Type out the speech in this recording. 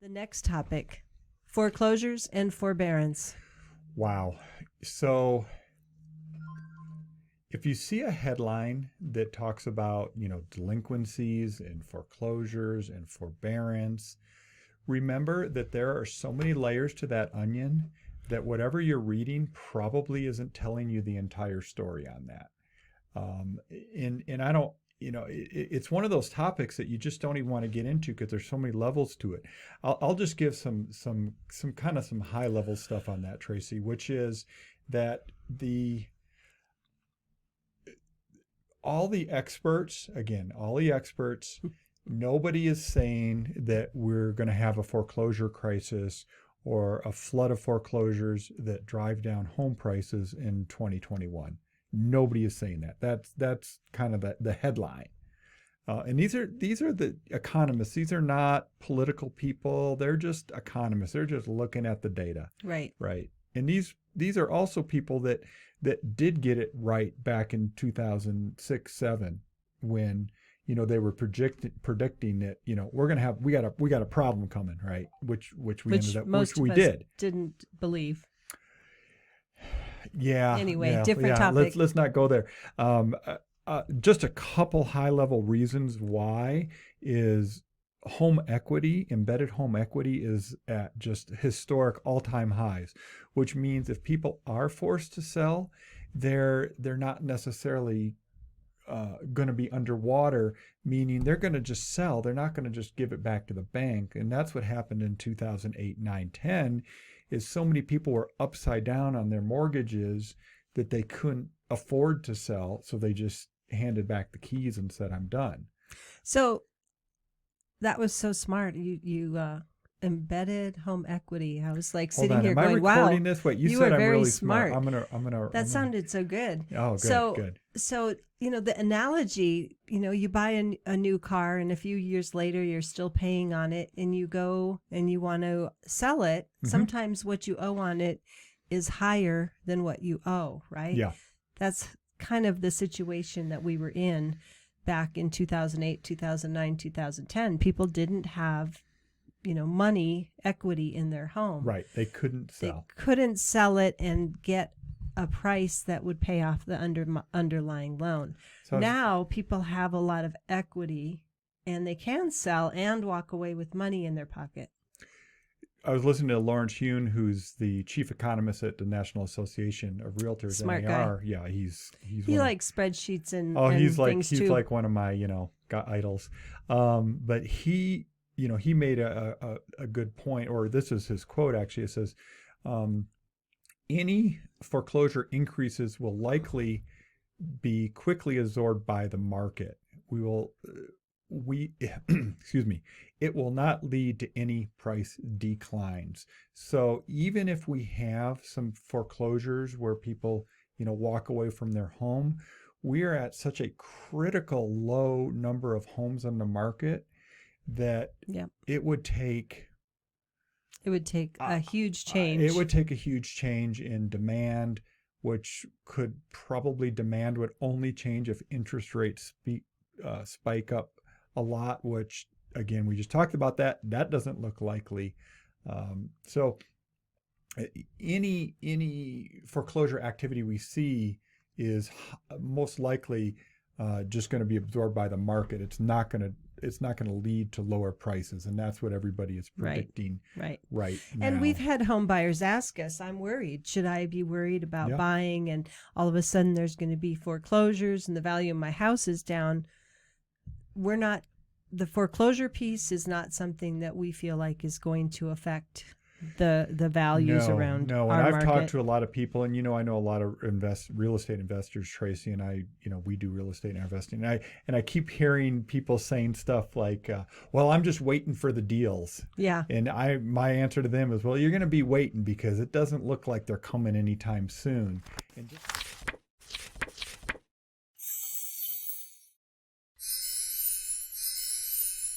The next topic, foreclosures and forbearance. Wow. So if you see a headline that talks about, delinquencies and foreclosures and forbearance, remember that there are so many layers to that onion that whatever you're reading probably isn't telling you the entire story on that. And I don't, it's one of those topics that you just don't even want to get into because there's so many levels to it. I'll just give some high level stuff on that, Tracy, which is that all the experts, nobody is saying that we're going to have a foreclosure crisis or a flood of foreclosures that drive down home prices in 2021. Nobody is saying that. That's kind of the headline. And these are the economists. These are not political people. They're just economists. They're just looking at the data. Right. Right. And these are also people that did get it right back in 2006-07 when they were predicting that we got a problem coming, right? Which we did. Didn't believe. Yeah. Anyway, different topic. Let's not go there. Just a couple high-level reasons why is embedded home equity is at just historic all-time highs, which means if people are forced to sell, they're not necessarily going to be underwater, meaning they're going to just sell. They're not going to just give it back to the bank. And that's what happened in 2008, 9, 10, is so many people were upside down on their mortgages that they couldn't afford to sell. So they just handed back the keys and said, I'm done. So that was so smart. You embedded home equity. I was like sitting here going, wow. Am I recording this? Wait, you said were I'm very really smart. That sounded so good. Oh, good, good. So, the analogy, you buy a new car and a few years later you're still paying on it and you go and you want to sell it. Mm-hmm. Sometimes what you owe on it is higher than what you owe, right? Yeah. That's kind of the situation that we were in back in 2008, 2009, 2010. People didn't have money, equity in their home. Right. They couldn't sell. They couldn't sell it and get a price that would pay off the underlying loan. So now people have a lot of equity and they can sell and walk away with money in their pocket. I was listening to Lawrence Hune, who's the chief economist at the National Association of Realtors. Smart NAR. guy. Yeah, he likes spreadsheets and he's too. like one of my idols. But he made a good point, or this is his quote actually. It says, any foreclosure increases will likely be quickly absorbed by the market. It will not lead to any price declines. So even if we have some foreclosures where people, walk away from their home, we are at such a critical low number of homes on the market that it would take a huge change. It would take a huge change in demand, which demand would only change if interest rates spike up a lot, which again, we just talked about that. That doesn't look likely. So any foreclosure activity we see is most likely just going to be absorbed by the market. It's not going to lead to lower prices, and that's what everybody is predicting right now. And we've had home buyers ask us, I'm worried. Should I be worried about buying and all of a sudden there's going to be foreclosures and the value of my house is down? The foreclosure piece is not something that we feel like is going to affect the values around our market. I've talked to a lot of people, and I know a lot of real estate investors, Tracy, and we do real estate investing, and I keep hearing people saying stuff like, well, I'm just waiting for the deals. Yeah. And my answer to them is, well, you're going to be waiting because it doesn't look like they're coming anytime soon. And